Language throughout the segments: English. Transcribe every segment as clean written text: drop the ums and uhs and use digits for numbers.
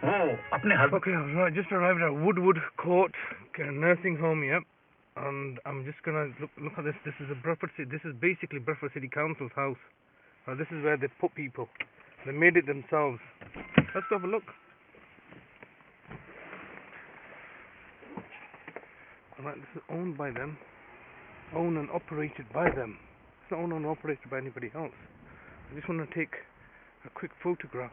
Okay, I just arrived at Woodward Court nursing home, yep. And I'm just gonna look at this. This is a Bradford City. This is basically Bradford City Council's house. This is where they put people. They made it themselves. Let's have a look. Alright, this is owned by them. Owned and operated by them. It's not owned and operated by anybody else. I just want to take a quick photograph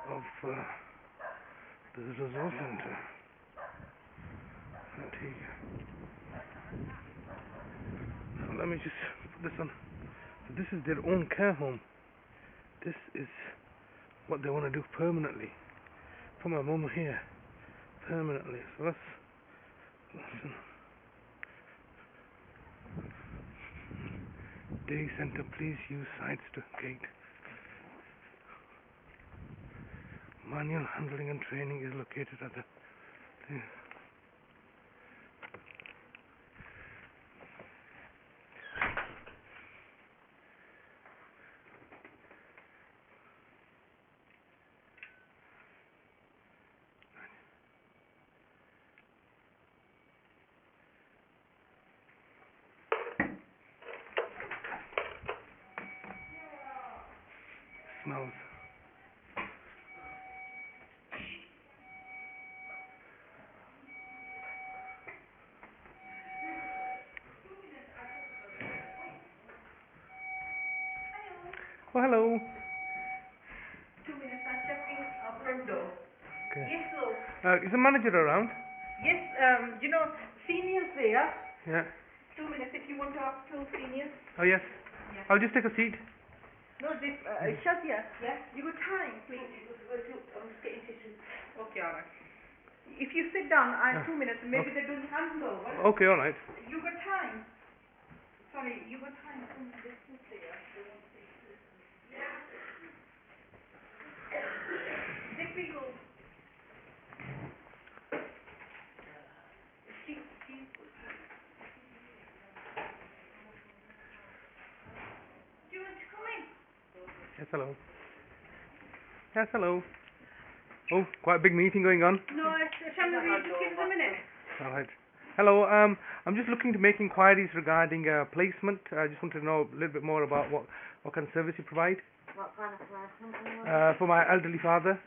of the resource center. So let me just put this on. So this is their own care home. This is what they want to do permanently. Put my mum here permanently. So that's day center. Please use sides to gate. Manual handling and training is located at the thing. Smells. Oh, hello. 2 minutes, I'm checking our front door. Okay. Yes, hello. Is the manager around? Yes, seniors there. Yeah. 2 minutes if you want to ask to seniors. Oh, yes. Yeah. I'll just take a seat. No, this, Shazia, yeah? You got time, please. I'm just getting tissues. Okay, alright. If you sit down, I have 2 minutes, maybe they're doing handover. Okay, alright. You got time? Sorry, you got time. This is there. Zippy go. Do you want to come in? Yes, hello. Yes, hello. Oh, quite a big meeting going on. No, shall we just give us a minute? Alright. Hello, I'm just looking to make inquiries regarding placement. I just want to know a little bit more about what kind of service you provide. What kind of placement? For my elderly father.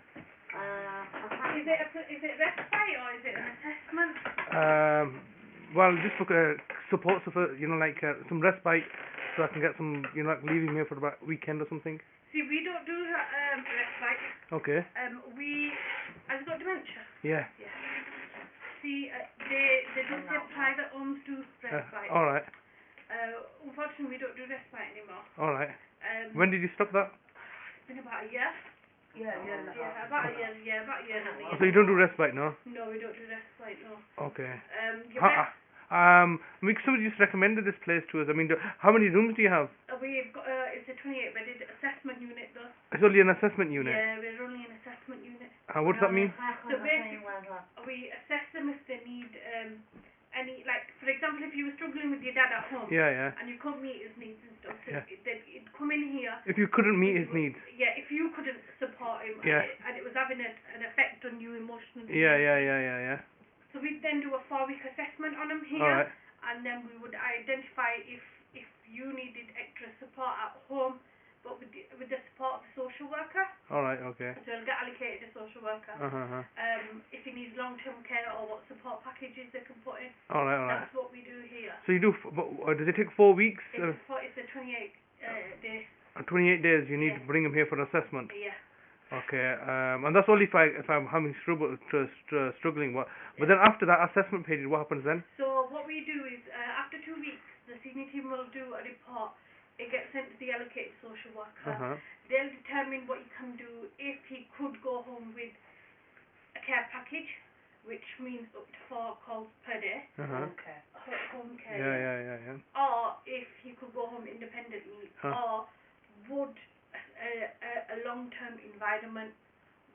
Is it respite or is it an assessment? Well, just for support, so for, like some respite, so I can get some, like leaving here for about a weekend or something. See, we don't do respite. Okay. Has he got dementia? Yeah. Yeah. See, they don't say private homes do respite. Alright. Unfortunately, we don't do respite anymore. Alright. When did you stop that? It's been about a year. Yeah, About a year and a half. So you don't do respite, no? No, we don't do respite, no. Okay. Somebody just recommended this place to us. I mean, how many rooms do you have? We've got, it's a 28-bedded assessment unit, though. It's only an assessment unit? Yeah, we're only an assessment unit. What does that mean? So basically, we assess them if they need any, like, for example, if you were struggling with your dad at home, Yeah. and you couldn't meet his needs and stuff, so Yeah. it'd come in here. If you couldn't meet his needs? Yeah, if you couldn't support him, Yeah. and it was having an effect on you emotionally. Yeah. So we'd then do a 4-week assessment on him here, Alright. and then we would identify if you needed extra support at home, but with the support of the social worker. Alright, okay. So he'll get allocated a social worker. If he needs long-term care or what support packages they can put in. Alright. That's what we do here. So you do, does it take 4 weeks? It's a 28 days. 28 days you need to bring him here for assessment? Yeah. Okay, and that's only if I'm having struggling. But then after that assessment period, what happens then? So what we do is, after 2 weeks, the senior team will do a report. It gets sent to the allocated social worker. They'll determine what you can do if he could go home with a care package, which means up to 4 calls per day. Home care. Yeah. Or if he could go home independently, or would a long-term environment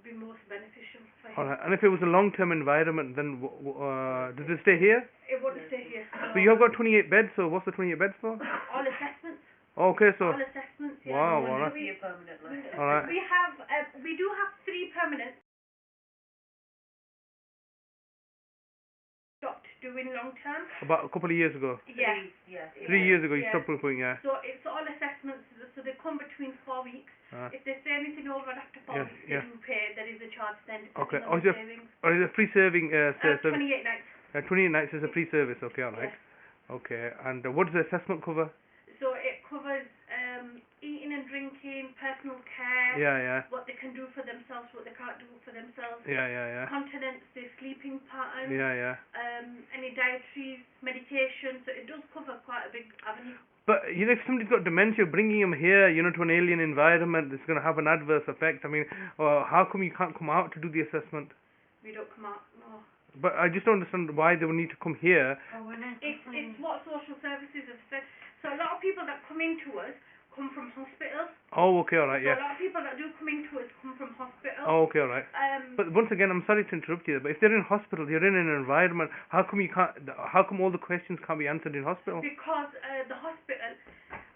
be most beneficial for him. Alright, and if it was a long-term environment, then does it stay here? It wouldn't stay here. So you have got 28 beds, so what's the 28 beds for? All assessments. Okay, so... All assessments, yeah. Wow, alright. We do have 3 permanent doing long term. About a couple of years ago. Yeah. 3 years ago, you Yeah. stopped putting, yeah. So it's all assessments, so they come between 4 weeks. If they say anything over and after 4 weeks, they do pay. There is a charge then. Okay. On the savings. Or is it free serving? 28 nights. 28 nights is a free service. Okay, all right. Yeah. Okay. And what does the assessment cover? So it covers eating and drinking, personal care, Yeah. what they can do for themselves, what they can't do for themselves. Yeah. Continence, their sleeping pattern. Yeah. Any dietaries, medication. So it does cover quite a big avenue. But, you know, if somebody's got dementia, bringing them here, you know, to an alien environment, it's going to have an adverse effect. I mean, how come you can't come out to do the assessment? We don't come out, no. But I just don't understand why they would need to come here. It's what social services have said. So a lot of people that come into us come from hospitals. Oh, okay, all right, So yeah. a lot of people that do come into us come from hospitals. Oh, okay, all right. But once again, I'm sorry to interrupt you, but if they're in hospital, you're in an environment, how come all the questions can't be answered in hospital? Because the hospital,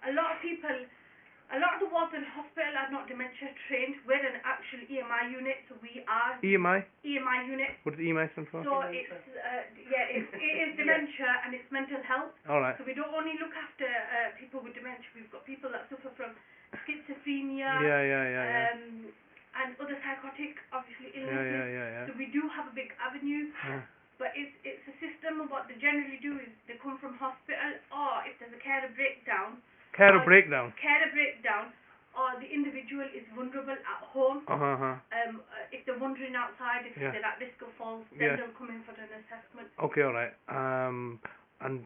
a lot of the wards in hospital are not dementia trained. We're an actual EMI unit, so we are EMI? EMI unit. What does EMI stand for? So it is dementia and it's mental health. All right. So we don't only look after people with dementia. We've got people that suffer from schizophrenia. Yeah. And other psychotic, obviously, illnesses. Yeah. So we do have a big avenue. Yeah. But it's a system of what they generally do is they come from hospital, or if there's a carer breakdown, or the individual is vulnerable at home. If they're wandering outside, if they're at risk of falls, then they'll come in for an assessment. Okay, all right. And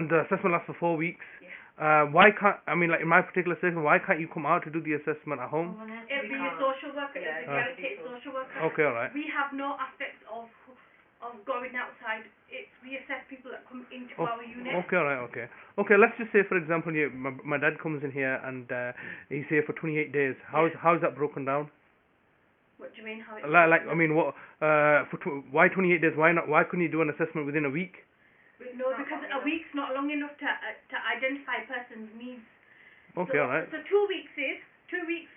the assessment lasts for 4 weeks. Why can't, I mean, like in my particular situation, why can't you come out to do the assessment at home? It'll be a social worker, it'll be a dedicated social worker. Okay, all right. We have no aspect of going outside. We assess people that come into our unit. Okay, all right, okay. Okay, let's just say, for example, my dad comes in here and he's here for 28 days. How's that broken down? What do you mean? How it's I mean, what? Why 28 days? Why couldn't you do an assessment within a week? No, because a week's not long enough to identify a person's needs. Okay, all right. So 2 weeks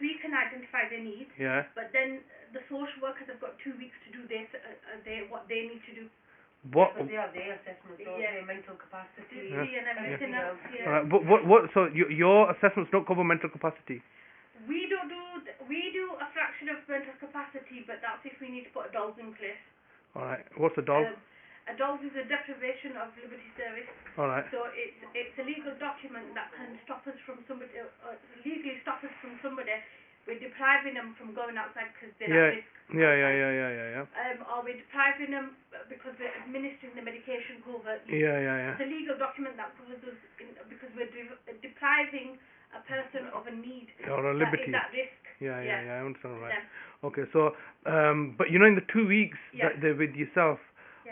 we can identify their needs. Yeah. But then the social workers have got 2 weeks to do what they need to do. What? Because they have their assessments, their mental capacity, and everything else. All right. What? So your assessments don't cover mental capacity? We do a fraction of mental capacity, but that's if we need to put a DOLS in place. All right. What's a DOLS? A DOLS is a deprivation of liberty service. All right. So it's a legal document that can stop us from somebody, legally stop us from somebody. We're depriving them from going outside because they're at risk. Yeah. Or we're depriving them because we're administering the medication covertly. Yeah. It's a legal document that covers us because we're depriving a person of a need or a liberty. that is at risk. Yeah, I understand, right. Yeah. Okay, so, but you know, in the 2 weeks that they're with yourself,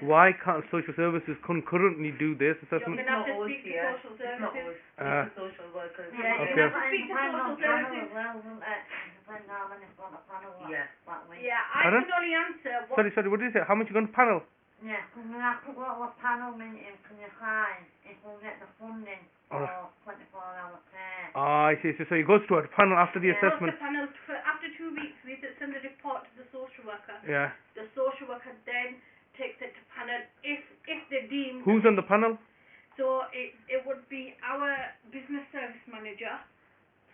why can't social services concurrently do this assessment? You're going to have to speak to social services. It's the social workers. Yeah, okay. you have to speak to social services. I can only answer what... Sorry, what did you say? How much you going to panel? Yeah, because we have to go to a panel meeting from your client if we'll get the funding for 24-hour care. I see. So it goes to a panel after the assessment. Panel after 2 weeks, we send a report to the social worker. Yeah. The social worker then takes it to panel if they deem... Who's on the panel? So it would be our business service manager,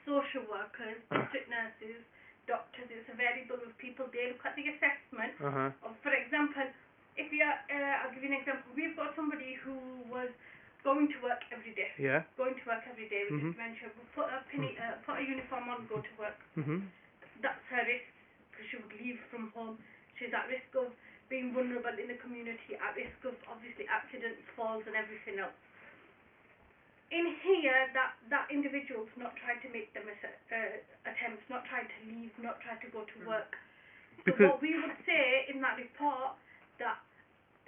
social workers, district nurses, doctors. It's a variable of people. They look at the assessment. For example, if you I'll give you an example. We've got somebody who was going to work every day. Yeah. Going to work every day with dementia. We'll put a uniform on, go to work. That's her risk because she would leave from home. She's at risk of being vulnerable in the community, at risk of obviously accidents, falls and everything else. In here, that individual's not trying to make them attempts, not trying to leave, not trying to go to work. So what we would say in that report, that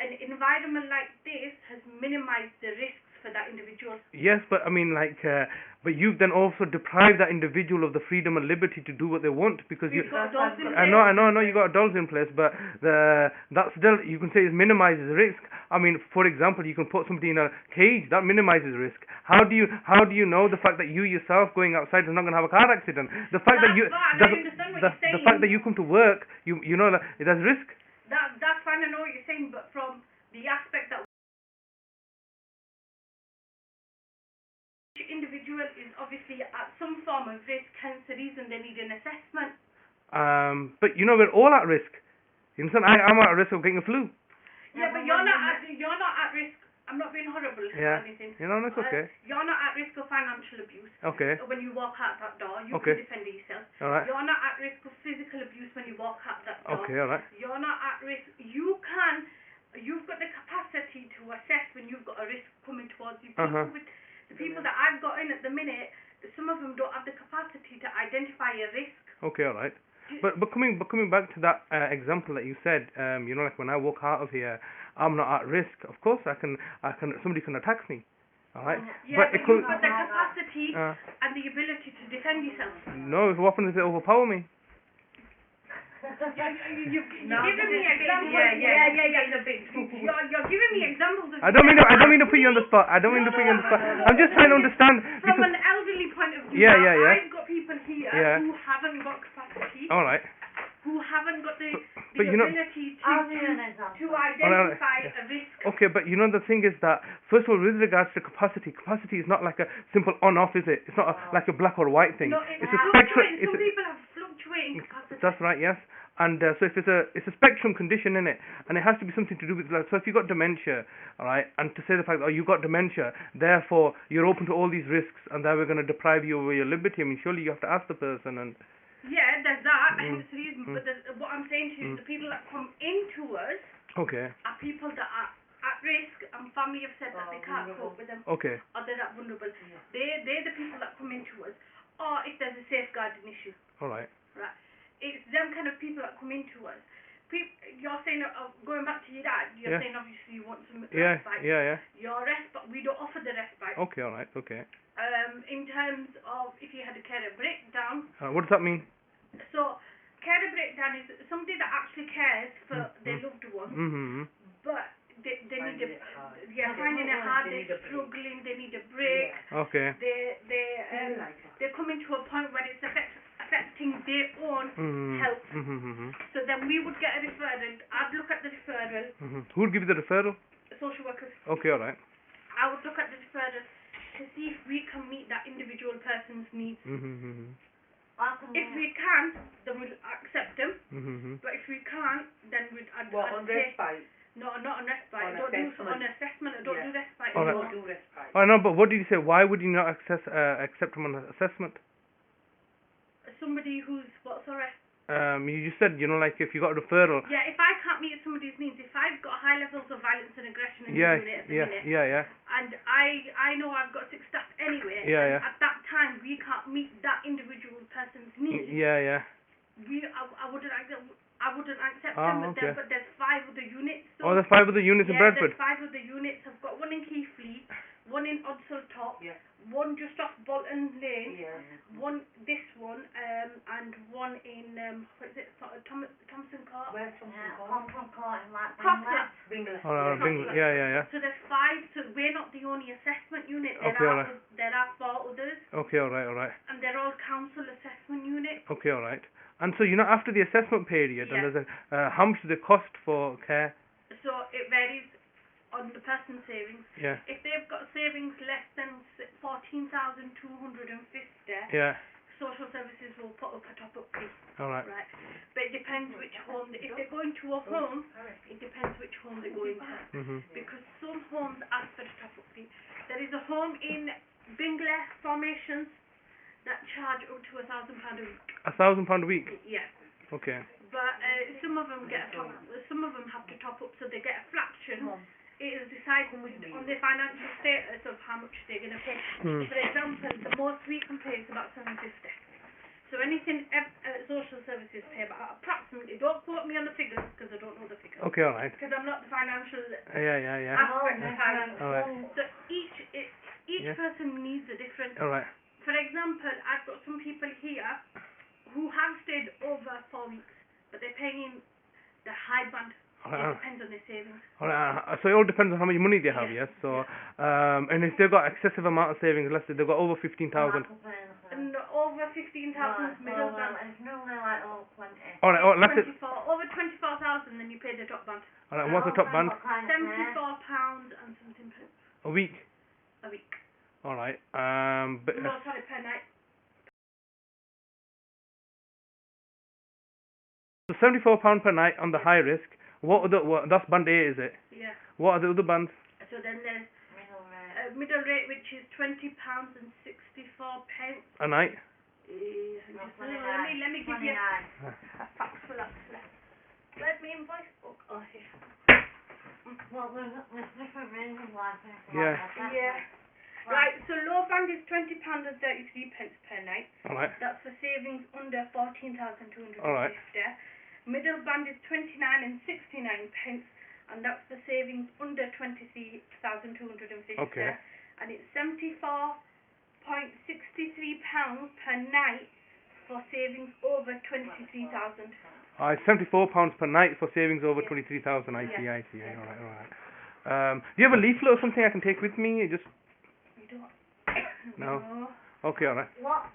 an environment like this has minimized the risks for that individual. Yes, but I mean, like, but you've then also deprived that individual of the freedom and liberty to do what they want because you. I know, you got dolls in place, but that still you can say it minimizes risk. I mean, for example, you can put somebody in a cage that minimizes risk. How do you know the fact that you yourself going outside is not going to have a car accident? The fact that you the fact that you come to work, you know that there's risk. That's fine. I know what you're saying, but from the aspect that each individual is obviously at some form of risk, hence the reason they need an assessment. But you know, we're all at risk. You understand? I'm at risk of getting a flu. Yeah, but you're not at risk. I'm not being horrible or anything. You know, that's okay. You're not at risk of financial abuse. Okay. When you walk out that door, you Okay. can defend yourself. All right. You're not at risk of physical abuse when you walk out that door. Okay, all right. You're not at risk. You've got the capacity to assess when you've got a risk coming towards you. The people that I've got in at the minute, some of them don't have the capacity to identify a risk. Okay, all right. But coming back to that example that you said, you know, like when I walk out of here, I'm not at risk. Of course, somebody can attack me. All right. Yeah, but you've got the capacity and the ability to defend yourself. No, what happens if they overpower me? You're giving me examples. You're giving me examples of. I don't mean to put you on the spot. I'm just trying to understand. From an elderly point of view. Yeah. I've got people here who haven't got capacity. All right. Who haven't got the but you know, ability to identify a risk. Okay, but you know the thing is that, first of all, with regards to capacity is not like a simple on-off, is it? It's not like a black or white thing. No, it's a spectrum. Some people have fluctuating capacity. That's right, yes. And so if it's a spectrum condition in it, and it has to be something to do with, like, so if you've got dementia, all right, and to say the fact that you've got dementia, therefore you're open to all these risks, and then we're going to deprive you of your liberty. I mean, surely you have to ask the person and. Yeah, there's that, hence the reason. But what I'm saying to you is the people that come into us are people that are at risk, and family have said that they can't cope with them. Okay. Or they're that vulnerable. They're the people that come into us. Or if there's a safeguarding issue. Alright. Right. It's them kind of people that come into us. You're saying, going back to your dad, you're saying obviously you want some respite. Yeah. Your respite, we don't offer the respite. Okay, alright, okay. In terms of if you had a carer breakdown. What does that mean? So, carer breakdown is somebody that actually cares for their loved ones, but they need finding it hard, they're struggling, they need a break. Okay. They're coming to a point where it's affecting their own health. So then we would get a referral. I'd look at the referral. Who would give you the referral? Social workers. Okay, alright. I would look at the referral to see if we can meet that individual person's needs. If we can, then we'll accept them. But if we can't, then I'd on respite? No, not on respite. I don't do assessment. I don't do respite. I don't do respite. I know, but what did you say? Why would you not accept them on assessment? Somebody who's what? Sorry. You just said, you know, like if you got a referral. Yeah, if I can't meet somebody's needs, if I've got high levels of violence and aggression in the unit at the minute, and I know I've got 6 staff anyway, and at that time we can't meet that individual person's needs. I wouldn't accept them, but there's 5 other units. So there's 5 other units in Bradford. There's 5 other units. I've got 1 in Keighley, 1 in Odsall Top, 1 just off Bolton Lane, 1 and 1 in Thompson Court. Where's Thompson Court? Thompson Court in Bingley. Bingley. So there's 5. So we're not the only assessment unit. There are 4 others. Okay, alright. And they're all council assessment units. Okay, alright. And so, you know, after the assessment period, and there's how much does it cost for care? So it varies on the person's savings. If they've got savings less than 14,250, social services will put up a top-up fee. Alright. Right. But it depends which home. If they're going to a home, it depends which home they're going to. Because some homes ask for a top-up fee. There is a home in Bingley Formations that charge up to £1,000 a week. £1,000 a week? Yeah. Okay. But some of them some of them have to top up, so they get a fraction. It is decided on their financial status of how much they're going to pay. For example, the most we can pay is about £750. So anything social services pay about approximately. Don't quote me on the figures because I don't know the figures. Okay, alright. Because I'm not the financial aspect of finance. So each person needs a different. Alright. For example, I've got some people here who have stayed over 4 weeks, but they're paying the high band. It depends on their savings. So it all depends on how much money they have, yes? So, and if they've got excessive amount of savings, let's say they've got over 15,000. And over 15,000 middle band. It's normally like over 20. Alright, let's say. Over 24,000 house, and then you pay the top band. Alright, what's the top band? £74 and something pence A week? a week. Alright, No, sorry, per night. so £74 per night on the high risk. That's band A, is it? Yeah. What are the other bands? So then there's middle rate, which is £20 and 64 pence. A night? Let me give you a factual actually. Where's my invoice book? Oh, here. Well, there's different ranges like this. Yeah. Yeah. Right, so low band is £20 and 33 pence per night. Alright. That's for savings under 14,250. Alright. Middle band is 29 and 69 pence, and that's for savings under 23,250. Okay. And it's £74.63 per night for savings over 23,000. It's £74 per night for savings over 23,000. I see. Alright. Do you have a leaflet or something I can take with me? Just You don't. no. Okay, alright. What?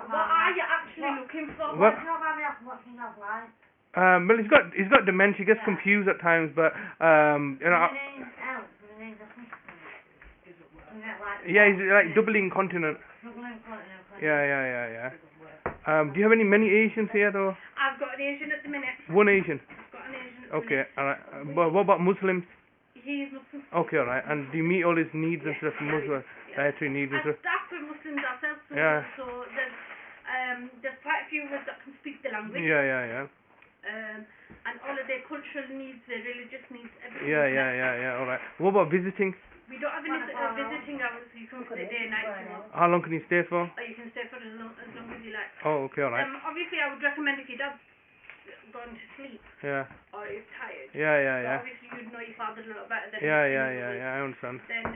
What are you actually looking for? What? Like? Well, he's got dementia. He gets confused at times, but you know. Yeah, he's like doubly incontinent. Yeah. Do you have many Asians here though? I've got an Asian at the minute. One Asian. I've got an Asian at the Okay, minute. alright. But what about Muslims? He's Muslim. Okay, alright. And do you meet all his needs and stuff? Muslim dietary needs and As stuff? staff with Muslims ourselves, so there's quite a few of us that can speak the language. Yeah. And all of their cultural needs, their religious needs, everything. Yeah. Alright. What about visiting? We don't have any visiting hours, so you can stay day and night if you want. How long can you stay for? Or you can stay for as long as you like. Oh, okay, alright. Obviously, I would recommend if your dad's gone to sleep Yeah. or is tired. Yeah. But obviously, you'd know your father a little better than Yeah, anybody. I understand. Then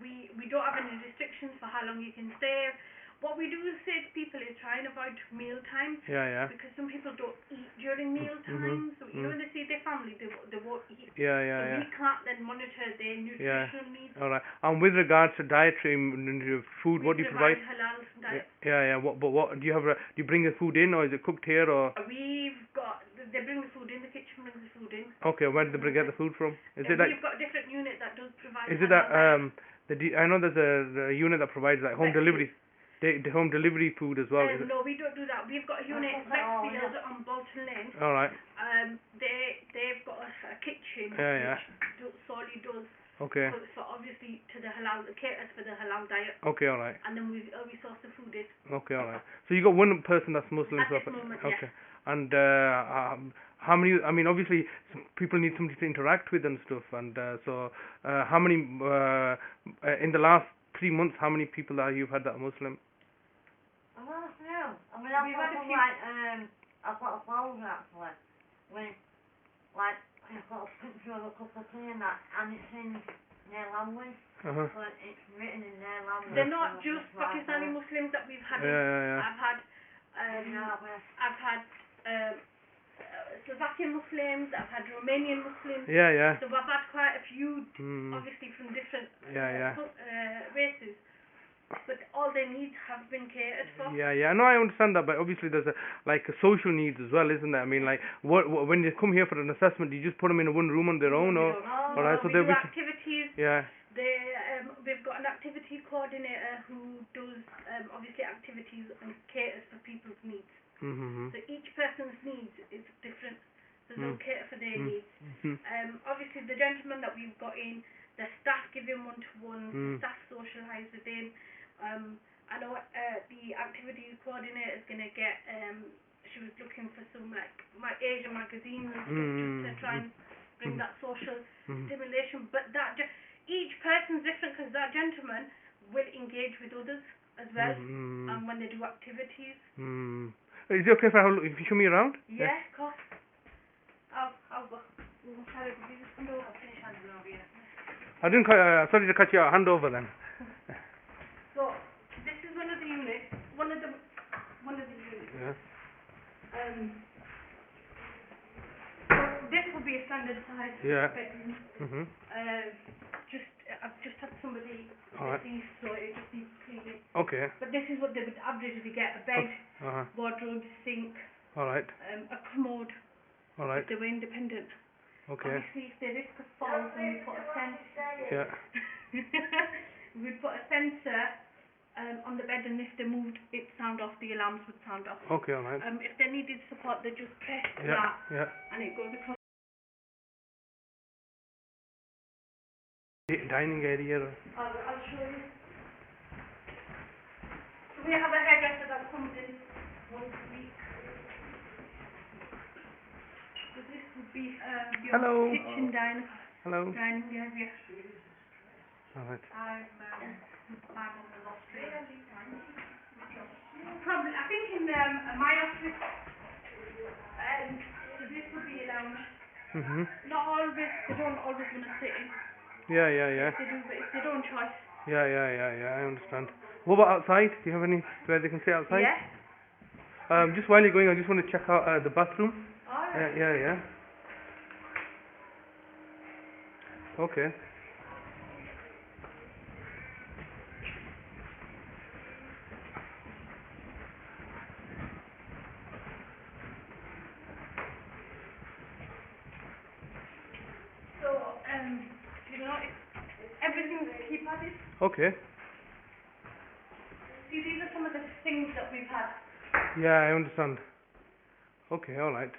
we don't have any restrictions for how long you can stay. What we do say to people is try and avoid meal times. Yeah. Because some people don't eat during meal times. So you know when they see their family, they won't eat. Yeah. So we can't then monitor their nutritional needs. Alright. And with regards to dietary food, what do you provide? Halal diet. Yeah. What do you have? Do you bring the food in, or is it cooked here, or? They bring the food in. The kitchen brings the food in. Okay. Where do they get the food from? Is it We've got a different unit that does provide. Is it that I know there's a unit that provides like home delivery. The home delivery food as well. No, we don't do that. We've got a unit in Bradford on Bolton Lane. Alright. They've got a kitchen which solely does okay. for obviously to the halal, caters for the halal diet. Okay, alright. And then we source the food in. Okay, alright. So you got one person that's Muslim. At this moment, okay. yeah. And how many? I mean, obviously people need somebody to interact with and stuff. And so how many in the last 3 months? How many people you've had that are Muslim? I mean, I've got a folder actually with like I've got a picture of a cup of tea and that, and it's in their language. So it's written in their language. They're not just Pakistani Muslims that we've had. I've had Slovakian Muslims. I've had Romanian Muslims. Yeah. So I've had quite a few, obviously from different races. But all their needs have been catered for. Yeah. No, I understand that, but obviously there's a social needs as well, isn't there? I mean, like, what when they come here for an assessment, do you just put them in one room on their own, or? Alright, so we do activities. Yeah. We've got an activity coordinator who does obviously activities and caters for people's needs. So each person's needs is different. So they'll cater for their needs. Obviously, the gentleman that we've got in, the staff give him one-to-one, staff socialise with him. I know the activities coordinator is going to get, she was looking for some like my Asian magazines and stuff just to try and bring that social stimulation. But each person's different because that gentleman will engage with others as well when they do activities. Is it okay if you show me around? Yeah, of course. I'll go. Sorry, did you just come over? I'll finish handing over here. I didn't. Sorry to cut you. Hand over then. So this is one of the units. One of the units. Yeah. So this would be a standard size bedroom. I've just had somebody deceased, so it just needs cleaning. Okay. But this is what they would averagely get: a bed, wardrobe, sink, Alright. a commode, Alright. if they were independent. Okay. Obviously, if they risk a fall, then we put a sensor. Yeah. We'd put a sensor on the bed, and if they moved, it'd sound off. The alarms would sound off. Okay, alright. If they needed support, they just press Yeah, that, yeah. and it goes across. Dining area. I'll show you. So we have a hairdresser that comes in once a week. So this would be your Hello. kitchen dining area. Alright. My mum was Australian. Probably, I think in my office, so this would be a lounge. Not always, they don't always want to sit in. Yeah, yeah, yeah. If they do, but it's their own choice. Yeah, I understand. What about outside? Do you have any where they can sit outside? Yeah. Just while you're going, I just want to check out the bathroom. Alright. Yeah. Okay. So, you know, everything's keypadded. Okay. See, these are some of the things that we've had. Yeah, I understand. Okay, alright.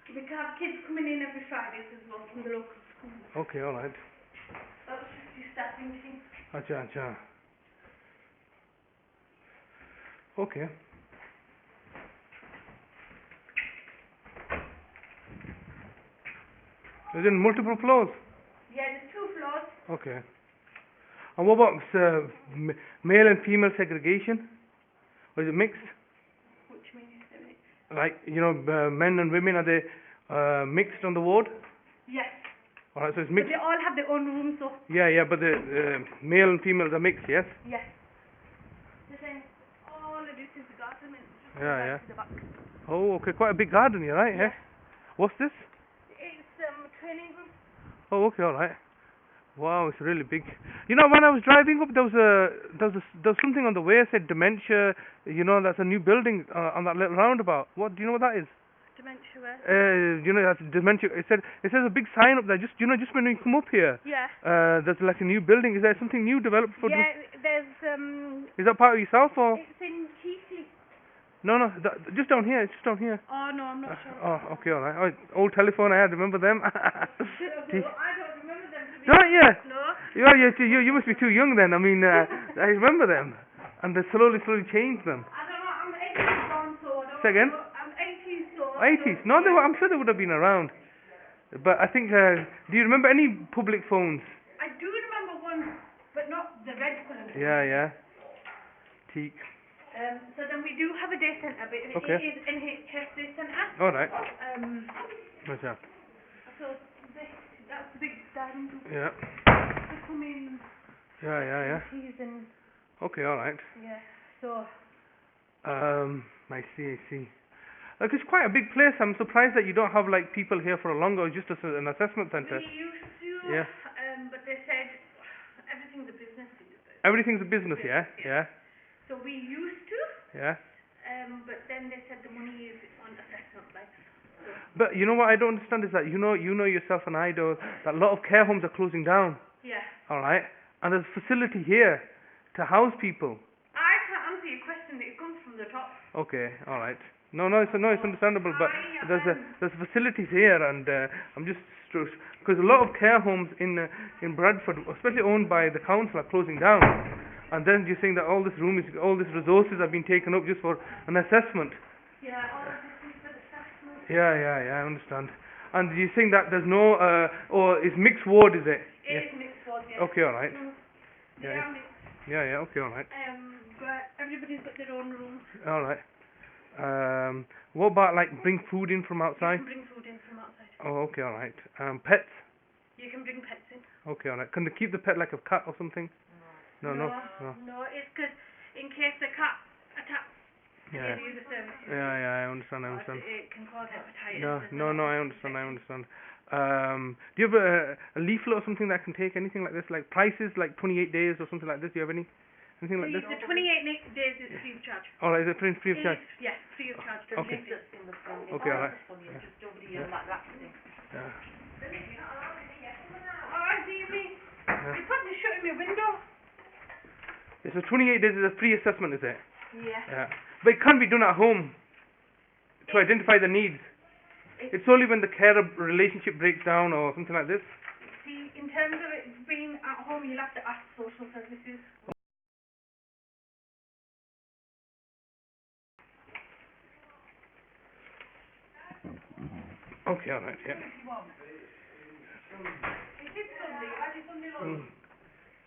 We can have kids coming in every Fridays as well from the local school. Okay, alright. That's just your staffing team. Acha. Okay. Is it multiple floors? Yeah, there's 2 floors. Okay. And what about male and female segregation? Or is it mixed? Which means Like, men and women, are they mixed on the ward? yes. Alright, so it's But mixed. they all have their own rooms, so Yeah, but the male and females are mixed, yes? yes. They're saying all of this is the garden and just Yeah. to the back. Oh, okay, quite a big garden here, right? Yeah. What's this? It's training room. Oh, okay, alright. Wow, it's really big. When I was driving up, there was something on the way that said dementia. That's a new building on that little roundabout. Do you know what that is? Dementia where? That's dementia. It says a big sign up there. Just when you come up here. Yeah. There's like a new building. Is there something new developed for? Yeah, there's Is that part of yourself or? it's in Keithley. No, just down here. It's just down here. Oh no, I'm not sure. Oh, okay, alright. Oh, old telephone. I had. Remember them? I don't remember them to be Don't you? No. You must be too young then. I mean, I remember them, and they slowly changed them. I don't know, I'm 80s born, so I don't Say again? know. I'm 80s, so 80s? No, I'm sure they would have been around. But I think, do you remember any public phones? I do remember one, but not the red colour. Yeah. Teak. So then we do have a day centre, but Okay. it is NHS day centre. Alright. So that's the big dining room. Yeah. They come in. Yeah. Teas and Okay, alright. yeah. So I see. Like, it's quite a big place. I'm surprised that you don't have like people here for a longer, just as an assessment centre. we used to. Yeah. But they said everything's a business. Everything's a business, yeah. So we used to. Yeah. But then they said the money is on assessment, like. But you know what I don't understand is that you know yourself and I do that a lot of care homes are closing down. Yeah. Alright? And there's a facility here to house people. I can't answer your question. It comes from the top. Okay, alright. No, it's understandable, but there's facilities here, and I'm just because a lot of care homes in Bradford, especially owned by the council, are closing down. And then you're saying that all this resources have been taken up just for an assessment. Yeah, all of this is for the assessment. Yeah, I understand. And you're saying that there's no, or it's mixed ward, is it? It is mixed ward, yeah. Okay, alright. They are mixed. Yeah, okay, alright. But everybody's got their own rooms. Alright. What about like bring food in from outside? You can bring food in from outside. Oh, okay, alright. Pets? You can bring pets in. Okay, alright. Can they keep the pet like a cat or something? No, it's because in case the cat attacks the other service. Yeah, I understand. It can cause hepatitis. No, I understand. Do you have a leaflet or something that can take anything like this, like prices, like 28 days or something like this? Do you have anything like this? The 28 days is free of charge. Alright, is it free of charge? Yes, free of charge. Okay. Okay, alright. Yeah, that's it. Yeah. Oh, do you mean? Yeah. You're probably shutting my window. So 28 days is a free assessment, is it? Yeah. Yeah. But it can't be done at home to identify the needs. It's only when the carer relationship breaks down or something like this. See, in terms of it being at home, you'll have to ask social services. Okay, alright, yeah. It is Sunday. Are you Sunday long?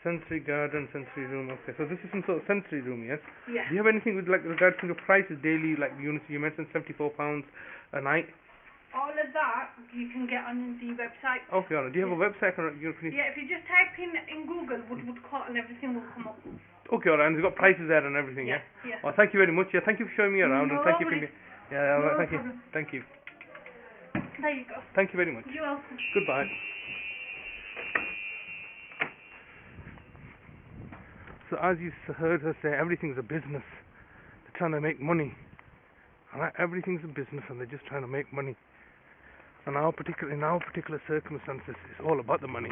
Sensory garden, sensory room. Okay, so this is some sort of sensory room, yes? Yeah. Do you have anything with like regards to the prices daily, like units? You mentioned £74 a night. All of that you can get on the website. Okay, alright. Do you have a website? Yeah, if you just type in Google Woodward Court and everything will come up. Okay, alright. And it's got prices there and everything, yeah? Yeah. Oh, thank you very much. Yeah, thank you for showing me around and No thank you for worries. me. Yeah, alright, No thank you. problem. Thank you. There you go. Thank you very much. You're welcome. Goodbye. So as you heard her say, everything's a business. They're trying to make money. Alright, everything's a business and they're just trying to make money. And in our particular circumstances, it's all about the money.